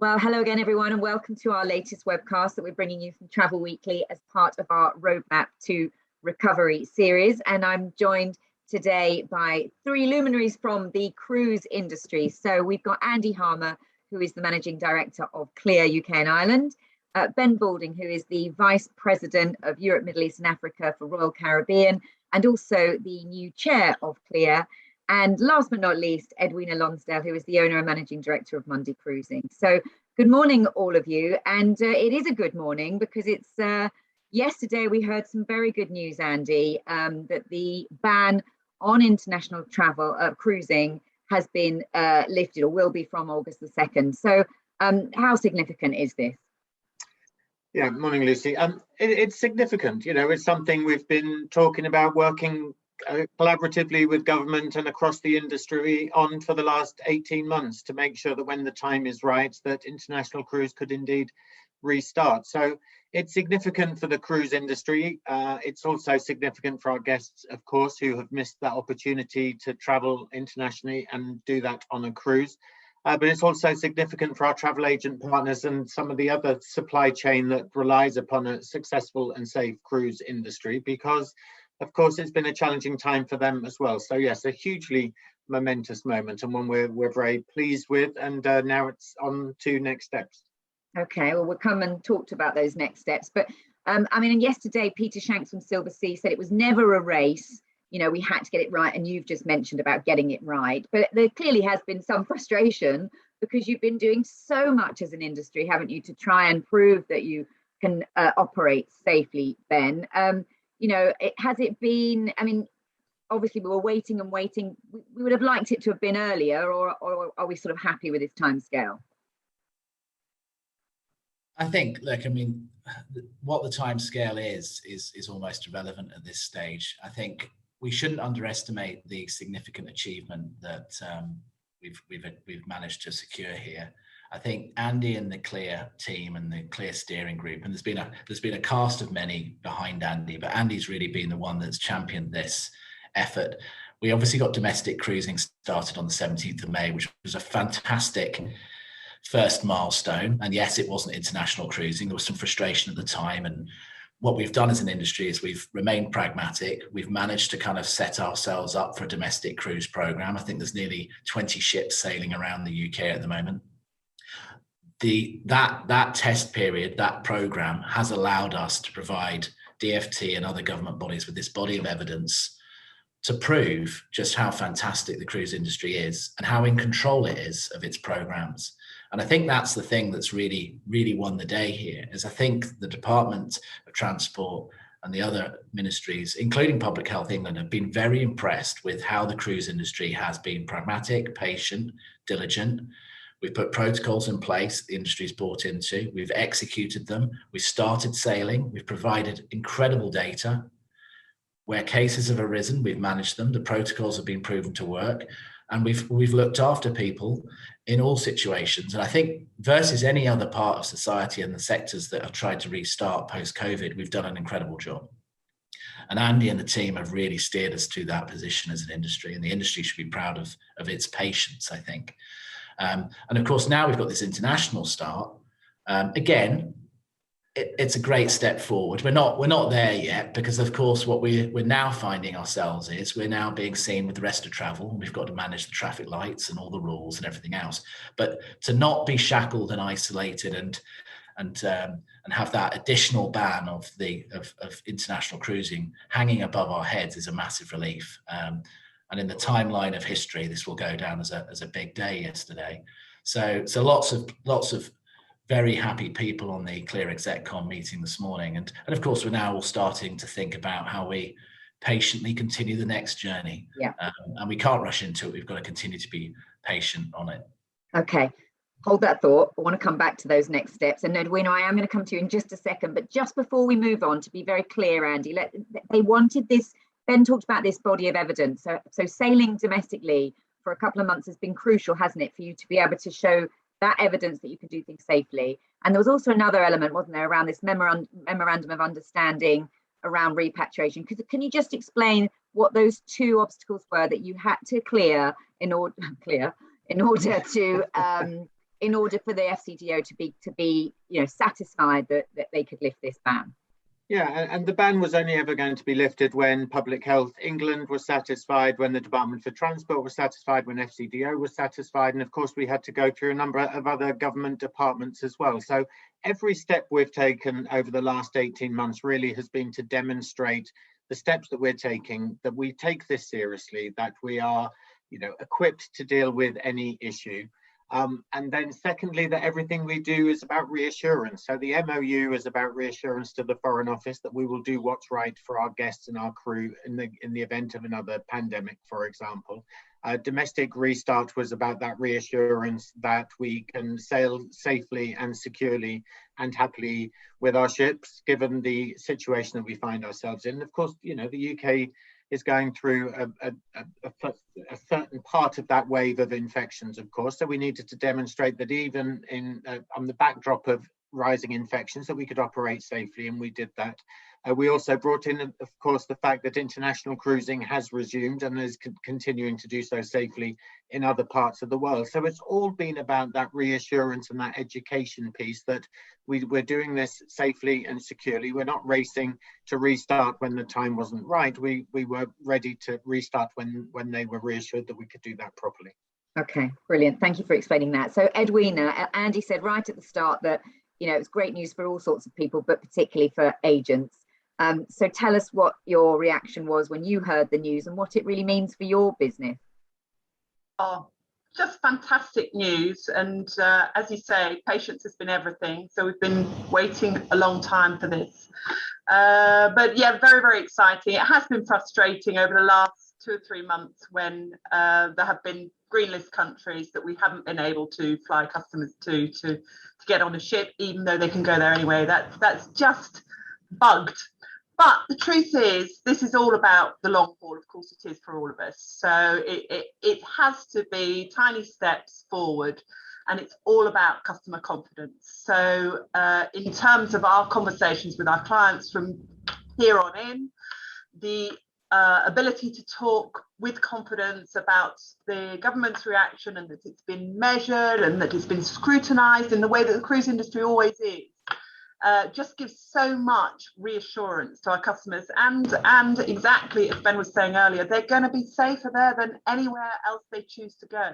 Well, hello again, everyone, and welcome to our latest webcast that we're bringing you from Travel Weekly as part of our Roadmap to Recovery series. And I'm joined today by three luminaries from the cruise industry. So we've got Andy Harmer, who is the Managing Director of Clia UK and Ireland, Ben Bouldin, who is the Vice President of Europe, Middle East and Africa for Royal Caribbean, and also the new Chair of Clia. And last but not least, Edwina Lonsdale, who is the owner and managing director of Mundy Cruising. So good morning, all of you. And it is a good morning because it's yesterday we heard some very good news, Andy, that the ban on international travel cruising has been lifted, or will be from August the 2nd. So how significant is this? Yeah, morning, Lucy. It's significant. You know, it's something we've been talking about, working collaboratively with government and across the industry on for the last 18 months to make sure that when the time is right, that international cruise could indeed restart. So it's significant for the cruise industry. It's also significant for our guests, of course, who have missed that opportunity to travel internationally and do that on a cruise. But it's also significant for our travel agent partners and some of the other supply chain that relies upon a successful and safe cruise industry, because of course, it's been a challenging time for them as well. So yes, a hugely momentous moment and one we're very pleased with. And now it's on to next steps. Okay, well, we'll come and talk about those next steps. But I mean, yesterday, Peter Shanks from Silversea said it was never a race. You know, we had to get it right. And you've just mentioned about getting it right. But there clearly has been some frustration because you've been doing so much as an industry, haven't you, to try and prove that you can operate safely, Ben. You know, has it been, I mean, obviously we were waiting and waiting. We would have liked it to have been earlier, or are we sort of happy with this timescale? I think, look, I mean, what the timescale is almost irrelevant at this stage. I think we shouldn't underestimate the significant achievement that we've managed to secure here. I think Andy and the Clia team and the Clia steering group, and there's been a cast of many behind Andy, but Andy's really been the one that's championed this effort. We obviously got domestic cruising started on the 17th of May, which was a fantastic first milestone. And yes, it wasn't international cruising. There was some frustration at the time. And what we've done as an industry is we've remained pragmatic. We've managed to kind of set ourselves up for a domestic cruise program. I think there's nearly 20 ships sailing around the UK at the moment. That test period, that program has allowed us to provide DfT and other government bodies with this body of evidence to prove just how fantastic the cruise industry is and how in control it is of its programs. And I think that's the thing that's really, really won the day here, is I think the Department of Transport and the other ministries, including Public Health England, have been very impressed with how the cruise industry has been pragmatic, patient, diligent. We've put protocols in place the industry's bought into. We've executed them. We've started sailing. We've provided incredible data. Where cases have arisen, we've managed them. The protocols have been proven to work. And we've looked after people in all situations. And I think versus any other part of society and the sectors that have tried to restart post-COVID, we've done an incredible job. And Andy and the team have really steered us to that position as an industry. And the industry should be proud of its patience, I think. And of course, now we've got this international start. Again, it's a great step forward. We're not there yet because, of course, what we're now finding ourselves is we're now being seen with the rest of travel. We've got to manage the traffic lights and all the rules and everything else. But to not be shackled and isolated and have that additional ban of international cruising hanging above our heads is a massive relief. And in the timeline of history, this will go down as a big day yesterday. So lots of very happy people on the Clia ExecCom meeting this morning. And of course, we're now all starting to think about how we patiently continue the next journey. Yeah. And we can't rush into it. We've got to continue to be patient on it. Okay. Hold that thought. I want to come back to those next steps. And Edwina, I am going to come to you in just a second. But just before we move on, to be very clear, Andy, they wanted this. Ben talked about this body of evidence. So sailing domestically for a couple of months has been crucial, hasn't it, for you to be able to show that evidence that you can do things safely. And there was also another element, wasn't there, around this memorandum of understanding around repatriation. Can you just explain what those two obstacles were that you had to clear in order to in order for the FCDO to be satisfied that they could lift this ban. Yeah, and the ban was only ever going to be lifted when Public Health England was satisfied, when the Department for Transport was satisfied, when FCDO was satisfied, and of course we had to go through a number of other government departments as well. So every step we've taken over the last 18 months really has been to demonstrate the steps that we're taking, that we take this seriously, that we are, equipped to deal with any issue. And then secondly, that everything we do is about reassurance. So the MOU is about reassurance to the Foreign Office that we will do what's right for our guests and our crew in the event of another pandemic, for example. Domestic restart was about that reassurance that we can sail safely and securely and happily with our ships, given the situation that we find ourselves in. Of course, the UK is going through a certain part of that wave of infections, of course. So we needed to demonstrate that even on the backdrop of rising infections, that we could operate safely, and we did that. We also brought in, of course, the fact that international cruising has resumed and is continuing to do so safely in other parts of the world. So it's all been about that reassurance and that education piece that we're doing this safely and securely. We're not racing to restart when the time wasn't right. We were ready to restart when they were reassured that we could do that properly. Okay, brilliant. Thank you for explaining that. So Edwina, Andy said right at the start that, it's great news for all sorts of people, but particularly for agents. So tell us what your reaction was when you heard the news and what it really means for your business. Oh, just fantastic news. And as you say, patience has been everything. So we've been waiting a long time for this. But yeah, very, very exciting. It has been frustrating over the last 2 or 3 months when there have been green list countries that we haven't been able to fly customers to get on a ship, even though they can go there anyway. That's just bugged. But the truth is, this is all about the long haul. Of course, it is for all of us. So it has to be tiny steps forward, and it's all about customer confidence. So in terms of our conversations with our clients from here on in, the ability to talk with confidence about the government's reaction and that it's been measured and that it's been scrutinised in the way that the cruise industry always is. Just gives so much reassurance to our customers, and exactly as Ben was saying earlier, they're going to be safer there than anywhere else they choose to go.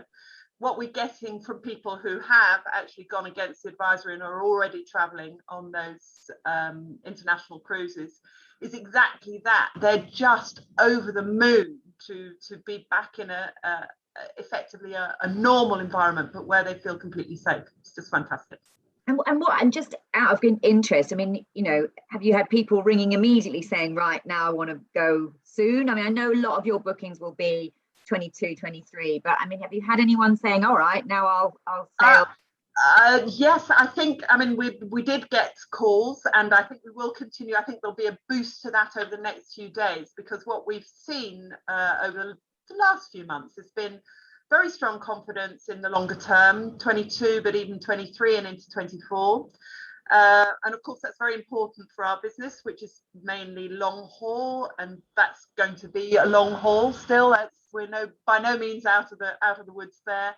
What we're getting from people who have actually gone against the advisory and are already travelling on those international cruises is exactly that. They're just over the moon to be back in effectively a normal environment, but where they feel completely safe. It's just fantastic. And just out of interest, I mean, have you had people ringing immediately saying, right, now I want to go soon? I mean, I know a lot of your bookings will be 22, 23, but I mean, have you had anyone saying, all right, now I'll sail? Yes, I think, I mean, we did get calls, and I think we will continue. I think there'll be a boost to that over the next few days, because what we've seen over the last few months has been very strong confidence in the longer term, 22, but even 23 and into 24. And of course, that's very important for our business, which is mainly long haul, and that's going to be a long haul still. We're by no means out of the woods there.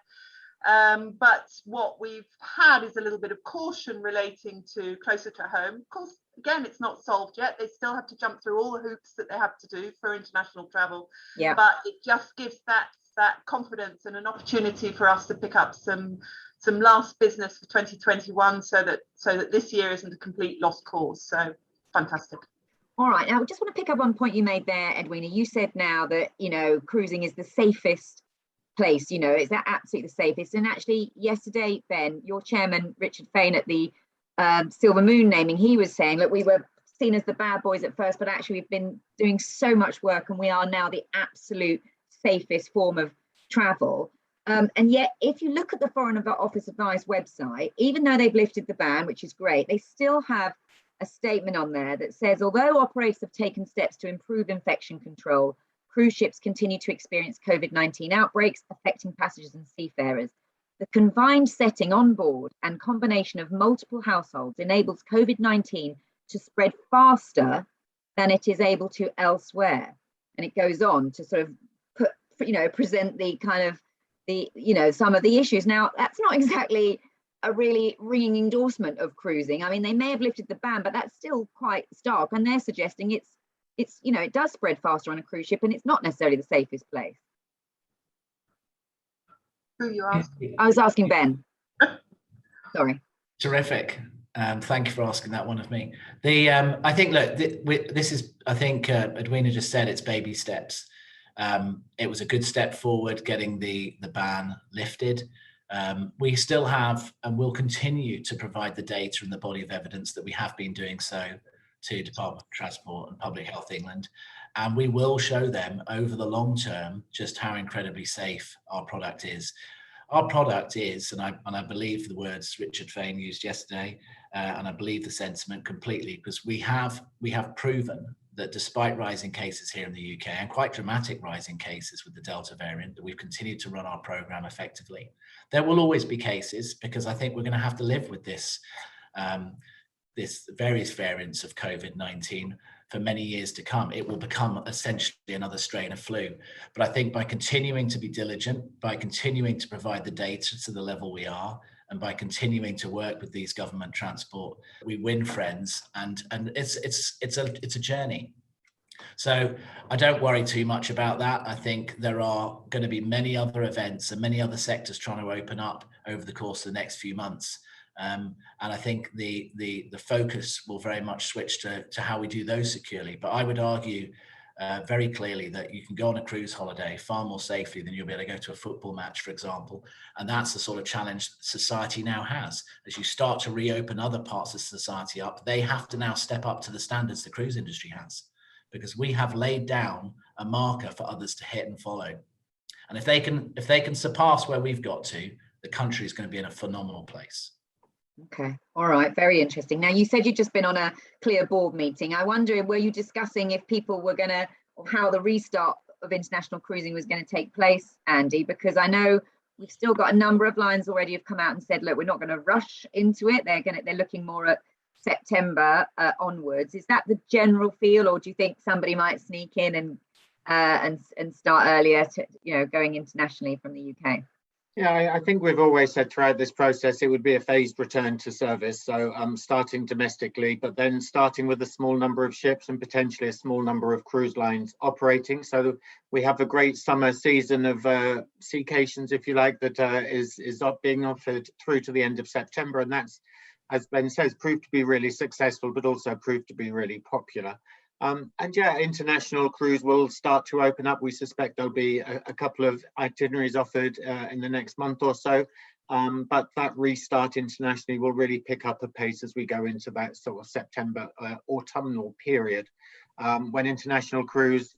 But what we've had is a little bit of caution relating to closer to home. Of course, again, it's not solved yet. They still have to jump through all the hoops that they have to do for international travel. Yeah. But it just gives that confidence and an opportunity for us to pick up some last business for 2021, so that this year isn't a complete lost cause. So fantastic. All right, now I just want to pick up on a point you made there, Edwina. You said now that cruising is the safest place. Is that absolutely the safest? And actually, yesterday, Ben, your chairman Richard Fain at the Silver Moon naming, he was saying, look, we were seen as the bad boys at first, but actually we've been doing so much work, and we are now the absolute safest form of travel. And yet, if you look at the Foreign Office Advice website, even though they've lifted the ban, which is great, they still have a statement on there that says, although operators have taken steps to improve infection control, cruise ships continue to experience COVID-19 outbreaks affecting passengers and seafarers. The confined setting on board and combination of multiple households enables COVID-19 to spread faster than it is able to elsewhere. And it goes on to sort of present the kind of some of the issues. Now, that's not exactly a really ringing endorsement of cruising. I mean, they may have lifted the ban, but that's still quite stark, and they're suggesting it's it does spread faster on a cruise ship, and it's not necessarily the safest place. Who are you asking? I was asking Ben. Sorry. Terrific. Thank you for asking that one of me. I think, look, this is, I think Edwina just said, it's baby steps. It was a good step forward getting the ban lifted. We still have and will continue to provide the data and the body of evidence that we have been doing so to Department of Transport and Public Health England. And we will show them over the long term just how incredibly safe our product is. Our product is, and I believe the words Richard Fain used yesterday, and I believe the sentiment completely, because we have proven that despite rising cases here in the UK, and quite dramatic rising cases with the Delta variant, that we've continued to run our program effectively. There will always be cases, because I think we're going to have to live with this various variants of COVID-19 for many years to come. It will become essentially another strain of flu. But I think by continuing to be diligent, by continuing to provide the data to the level we are, and by continuing to work with these government transport, we win friends, and it's a journey. So I don't worry too much about that. I think there are going to be many other events and many other sectors trying to open up over the course of the next few months. And I think the focus will very much switch to how we do those securely. But I would argue very clearly that you can go on a cruise holiday far more safely than you'll be able to go to a football match, for example. And that's the sort of challenge society now has. As you start to reopen other parts of society up, they have to now step up to the standards the cruise industry has, because we have laid down a marker for others to hit and follow. And if they can surpass where we've got to, the country is going to be in a phenomenal place. Okay, all right, very interesting. Now, you said you'd just been on a Clia board meeting. I wonder, were you discussing if people were going to, or how the restart of international cruising was going to take place, Andy? Because I know we've still got a number of lines already have come out and said, look, we're not going to rush into it. They're looking more at September onwards. Is that the general feel, or do you think somebody might sneak in and start earlier to, going internationally from the UK? Yeah, I think we've always said throughout this process it would be a phased return to service. So starting domestically, but then starting with a small number of ships and potentially a small number of cruise lines operating. So we have a great summer season of seacations, if you like, that is being offered through to the end of September. And that's, as Ben says, proved to be really successful, but also proved to be really popular. And yeah, international cruise will start to open up. We suspect there'll be a couple of itineraries offered in the next month or so. But that restart internationally will really pick up a pace as we go into that sort of September autumnal period, when international cruise,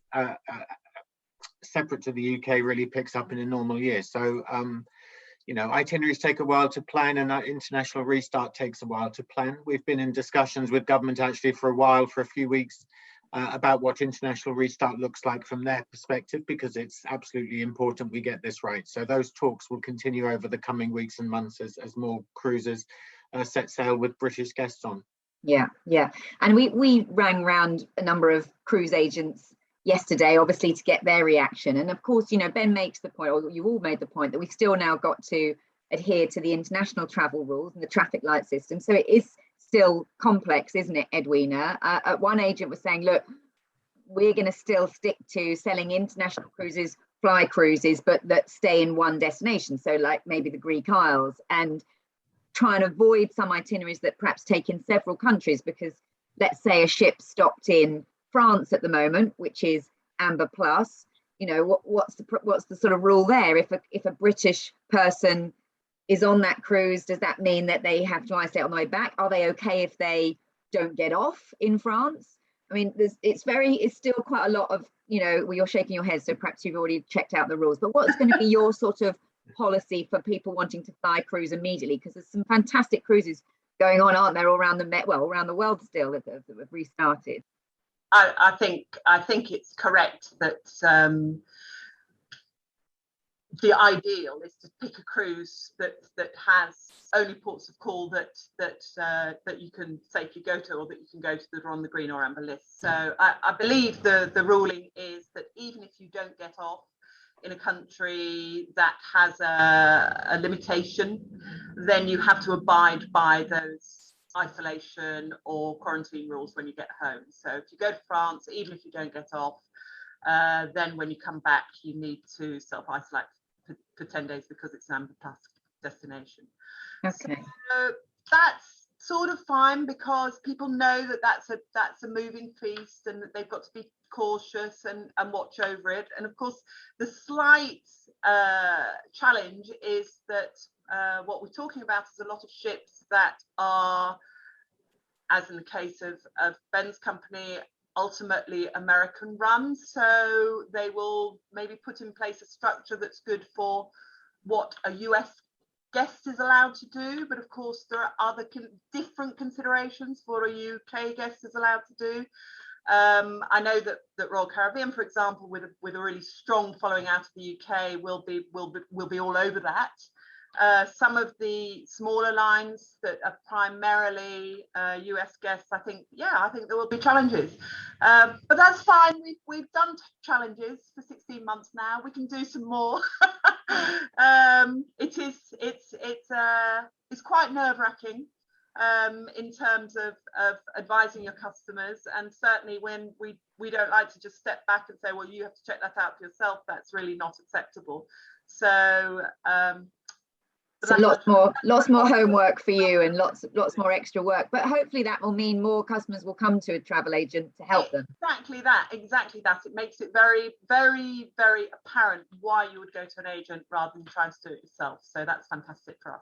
separate to the UK, really picks up in a normal year. So, itineraries take a while to plan, and that international restart takes a while to plan. We've been in discussions with government actually for a few weeks, about what international restart looks like from their perspective, because it's absolutely important we get this right. So those talks will continue over the coming weeks and months as more cruisers set sail with British guests on. Yeah. And we rang round a number of cruise agents yesterday, obviously, to get their reaction. And of course, Ben makes the point, or you all made the point, that we've still now got to adhere to the international travel rules and the traffic light system. So it is still complex, isn't it, Edwina? One agent was saying, look, we're going to still stick to selling international cruises, fly cruises, but that stay in one destination. So like maybe the Greek Isles, and try and avoid some itineraries that perhaps take in several countries, because let's say a ship stopped in France at the moment, which is Amber Plus, what's the sort of rule there? If a British person is on that cruise, does that mean that they have to isolate on the way back? Are they okay if they don't get off in France? I mean, it's still quite a lot of, well, you're shaking your head, so perhaps you've already checked out the rules, but what's going to be your sort of policy for people wanting to fly cruise immediately? Because there's some fantastic cruises going on, aren't there, all around the world still that have restarted. I think it's correct that the ideal is to pick a cruise that has only ports of call that you can safely go to, or that you can go to that are on the green or amber list. So I believe the ruling is that even if you don't get off, in a country that has a limitation, then you have to abide by those isolation or quarantine rules when you get home. So if you go to France, even if you don't get off, then when you come back, you need to self-isolate for 10 days because it's an Amber Plus destination. Okay. So that's sort of fine because people know that that's a moving feast and that they've got to be cautious and watch over it. And of course, the slight challenge is that what we're talking about is a lot of ships that are, as in the case of Ben's company, ultimately American run. So they will maybe put in place a structure that's good for what a US guest is allowed to do, but of course there are other different considerations for a UK guest is allowed to do. I know that Royal Caribbean, for example, with a really strong following out of the UK, will be all over that. Some of the smaller lines that are primarily US guests, I think there will be challenges, but that's fine. We've done challenges for 16 months now. We can do some more. It's quite nerve-wracking in terms of advising your customers, and certainly when we don't like to just step back and say, well, you have to check that out for yourself. That's really not acceptable. So so lots more homework for you and lots more extra work, but hopefully that will mean more customers will come to a travel agent to help them. Exactly that. It makes it very, very, very apparent why you would go to an agent rather than trying to do it yourself. So that's fantastic for us.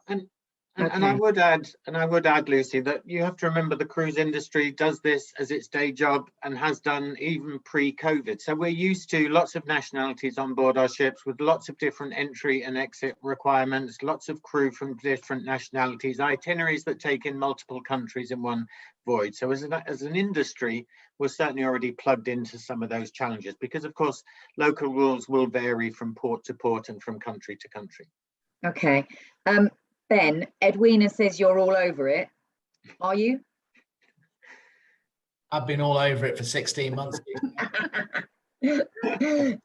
And I would add, Lucy, that you have to remember the cruise industry does this as its day job and has done even pre-COVID. So we're used to lots of nationalities on board our ships with lots of different entry and exit requirements, lots of crew from different nationalities, itineraries that take in multiple countries in one voyage. So as an industry, we're certainly already plugged into some of those challenges because, of course, local rules will vary from port to port and from country to country. Okay. Ben, Edwina says you're all over it. Are you? I've been all over it for 16 months. No,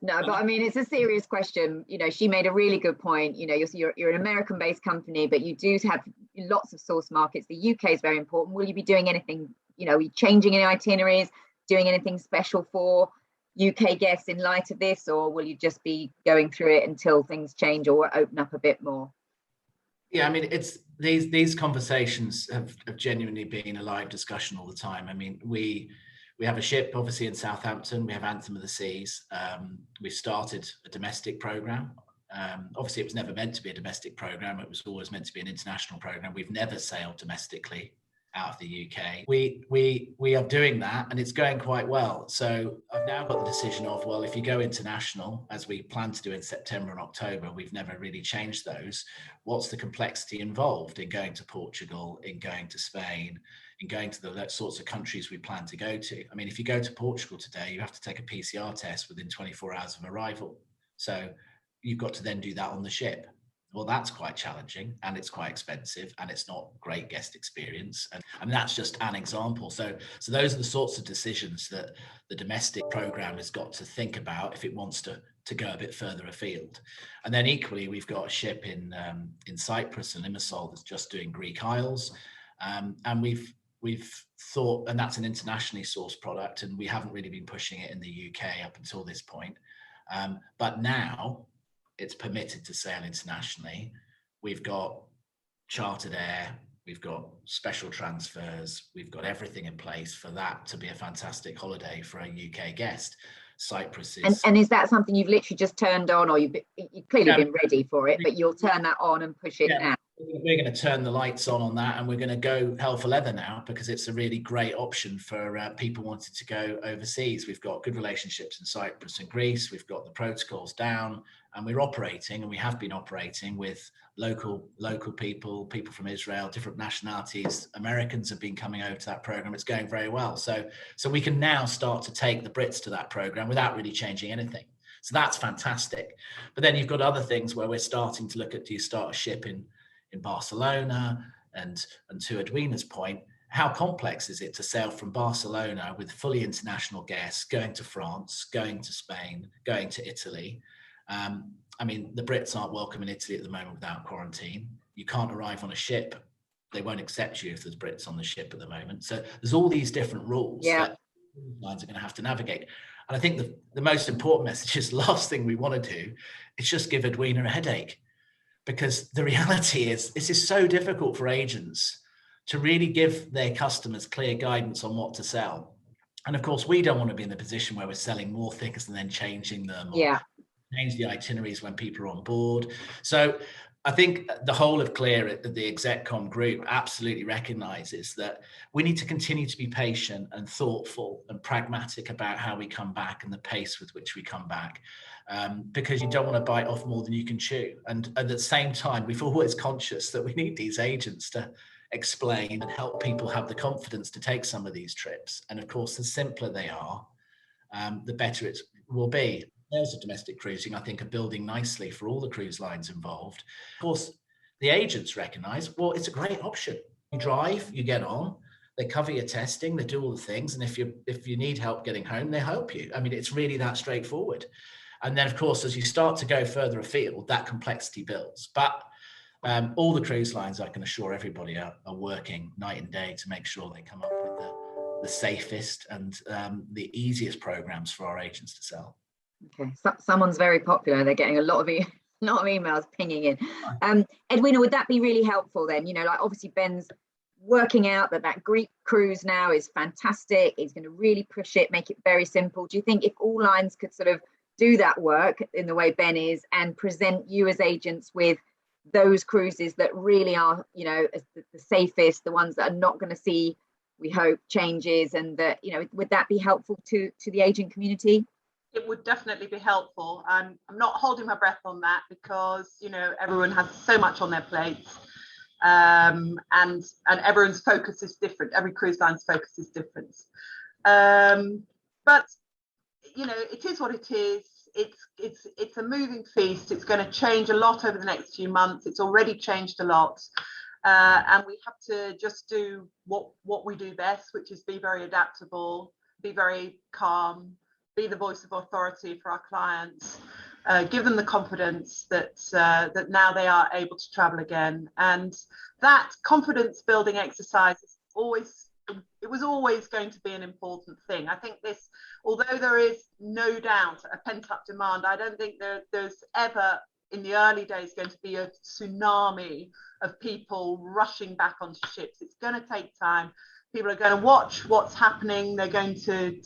but I mean, it's a serious question. You know, she made a really good point. You know, you're an American-based company, but you do have lots of source markets. The UK is very important. Will you be doing anything, you know, are you changing any itineraries, doing anything special for UK guests in light of this, or will you just be going through it until things change or open up a bit more? Yeah, I mean, it's these conversations have genuinely been a live discussion all the time. I mean, we have a ship, obviously, in Southampton. We have Anthem of the Seas. We started a domestic program. Obviously, it was never meant to be a domestic program. It was always meant to be an international program. We've never sailed domestically out of the UK. We are doing that, and it's going quite well. So I've now got the decision of, well, if you go international, as we plan to do in September and October, we've never really changed those. What's the complexity involved in going to Portugal, in going to Spain, in going to the sorts of countries we plan to go to? I mean, if you go to Portugal today, you have to take a PCR test within 24 hours of arrival. So you've got to then do that on the ship. Well, that's quite challenging, and it's quite expensive, and it's not great guest experience. And that's just an example. So those are the sorts of decisions that the domestic program has got to think about if it wants to go a bit further afield. And then equally, we've got a ship in Cyprus and Limassol that's just doing Greek Isles, and we've thought, and that's an internationally sourced product, and we haven't really been pushing it in the UK up until this point. But now it's permitted to sail internationally. We've got chartered air, we've got special transfers, we've got everything in place for that to be a fantastic holiday for a UK guest. Cyprus is... And is that something you've literally just turned on, or you've clearly been ready for it, but you'll turn that on and push it now? We're going to turn the lights on that, and we're going to go hell for leather now, because it's a really great option for people wanting to go overseas. We've got good relationships in Cyprus and Greece. We've got the protocols down, and we're operating, and we have been operating with local people from Israel, different nationalities. Americans have been coming over to that program. It's going very well. So we can now start to take the Brits to that program without really changing anything. So that's fantastic. But then you've got other things where we're starting to look at, do you start a ship in Barcelona? And to Edwina's point, how complex is it to sail from Barcelona with fully international guests, going to France, going to Spain, going to Italy? I mean, the Brits aren't welcome in Italy at the moment without quarantine. You can't arrive on a ship. They won't accept you if there's Brits on the ship at the moment. So there's all these different rules that lines are going to have to navigate. And I think the most important message is the last thing we want to do is just give Edwina a headache, because the reality is this is so difficult for agents to really give their customers clear guidance on what to sell. And of course, we don't want to be in the position where we're selling more things and then changing them or change the itineraries when people are on board. So I think the whole of Clia, the execcom group, absolutely recognises that we need to continue to be patient and thoughtful and pragmatic about how we come back and the pace with which we come back, because you don't want to bite off more than you can chew. And at the same time, we're always conscious that we need these agents to explain and help people have the confidence to take some of these trips. And of course, the simpler they are, the better it will be. Sales of domestic cruising, I think, are building nicely for all the cruise lines involved. Of course, the agents recognise, well, it's a great option. You drive, you get on, they cover your testing, they do all the things, and if you need help getting home, they help you. I mean, it's really that straightforward. And then, of course, as you start to go further afield, that complexity builds. But all the cruise lines, I can assure everybody, are working night and day to make sure they come up with the safest and the easiest programs for our agents to sell. Okay, so someone's very popular. They're getting a lot of emails pinging in. Edwina, would that be really helpful then? You know, like obviously Ben's working out that Greek cruise now is fantastic. He's going to really push it, make it very simple. Do you think if all lines could sort of do that work in the way Ben is and present you as agents with those cruises that really are, you know, the safest, the ones that are not going to see, we hope, changes, and that, you know, would that be helpful to the agent community? It would definitely be helpful. I'm not holding my breath on that because, you know, everyone has so much on their plates, and everyone's focus is different. Every cruise line's focus is different. But, you know, it is what it is. It's a moving feast. It's going to change a lot over the next few months. It's already changed a lot. And we have to just do what we do best, which is be very adaptable, be very calm, be the voice of authority for our clients, give them the confidence that now they are able to travel again. And that confidence building exercise is was always going to be an important thing. I think this, although there is no doubt a pent-up demand, I don't think there's ever in the early days going to be a tsunami of people rushing back onto ships. It's going to take time. People are going to watch what's happening. They're going to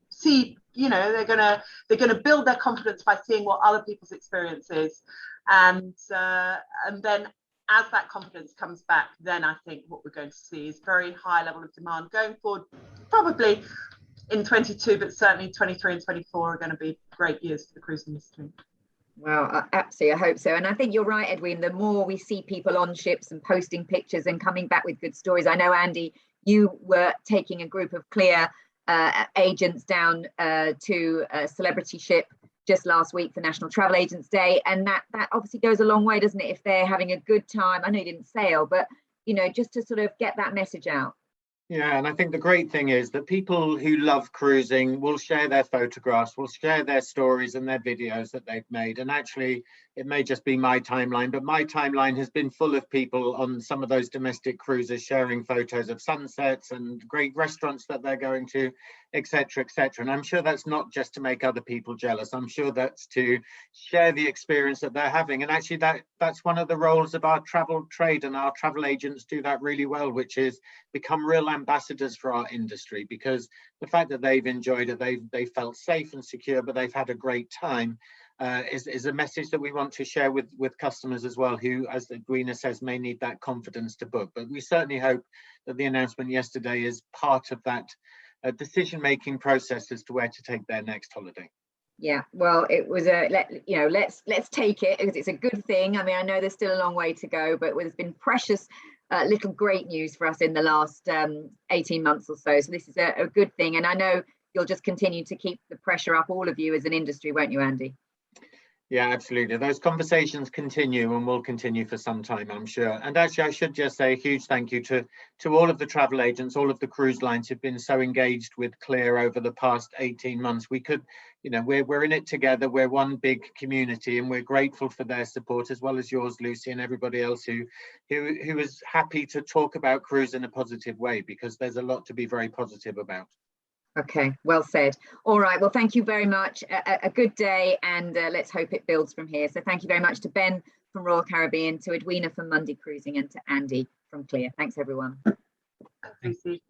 see, you know, they're going to build their confidence by seeing what other people's experience is, and then as that confidence comes back, then I think what we're going to see is very high level of demand going forward, probably in 22, but certainly 23 and 24 are going to be great years for the cruise industry. Well, absolutely, I hope so. And I think you're right, Edwin, the more we see people on ships and posting pictures and coming back with good stories. I know, Andy, you were taking a group of Clia agents down to a celebrity ship just last week for National Travel Agents Day, and that obviously goes a long way, doesn't it, if they're having a good time. I know you didn't sail, but you know, just to sort of get that message out. Yeah, and I think the great thing is that people who love cruising will share their photographs, will share their stories and their videos that they've made. And actually, it may just be my timeline, but my timeline has been full of people on some of those domestic cruises sharing photos of sunsets and great restaurants that they're going to, etc., etc. And I'm sure that's not just to make other people jealous. I'm sure that's to share the experience that they're having. And actually, that's one of the roles of our travel trade, and our travel agents do that really well, which is become real ambassadors for our industry, because the fact that they've enjoyed it, they felt safe and secure, but they've had a great time, is a message that we want to share with customers as well, who, as Edwina says, may need that confidence to book. But we certainly hope that the announcement yesterday is part of that decision-making process as to where to take their next holiday. Yeah, well, it was let's take it because it's a good thing. I mean, I know there's still a long way to go, but there's been precious little great news for us in the last 18 months or so. So this is a good thing. And I know you'll just continue to keep the pressure up, all of you as an industry, won't you, Andy? Yeah, absolutely. Those conversations continue and will continue for some time, I'm sure. And actually, I should just say a huge thank you to all of the travel agents, all of the cruise lines who've been so engaged with Clia over the past 18 months. We could, you know, we're in it together. We're one big community, and we're grateful for their support, as well as yours, Lucy, and everybody else who is happy to talk about cruise in a positive way, because there's a lot to be very positive about. Okay, well said. All right, well, thank you very much. A good day, and let's hope it builds from here. So thank you very much to Ben from Royal Caribbean, to Edwina from Mundy Cruising, and to Andy from Clia. Thanks, everyone. Thanks, Lucy.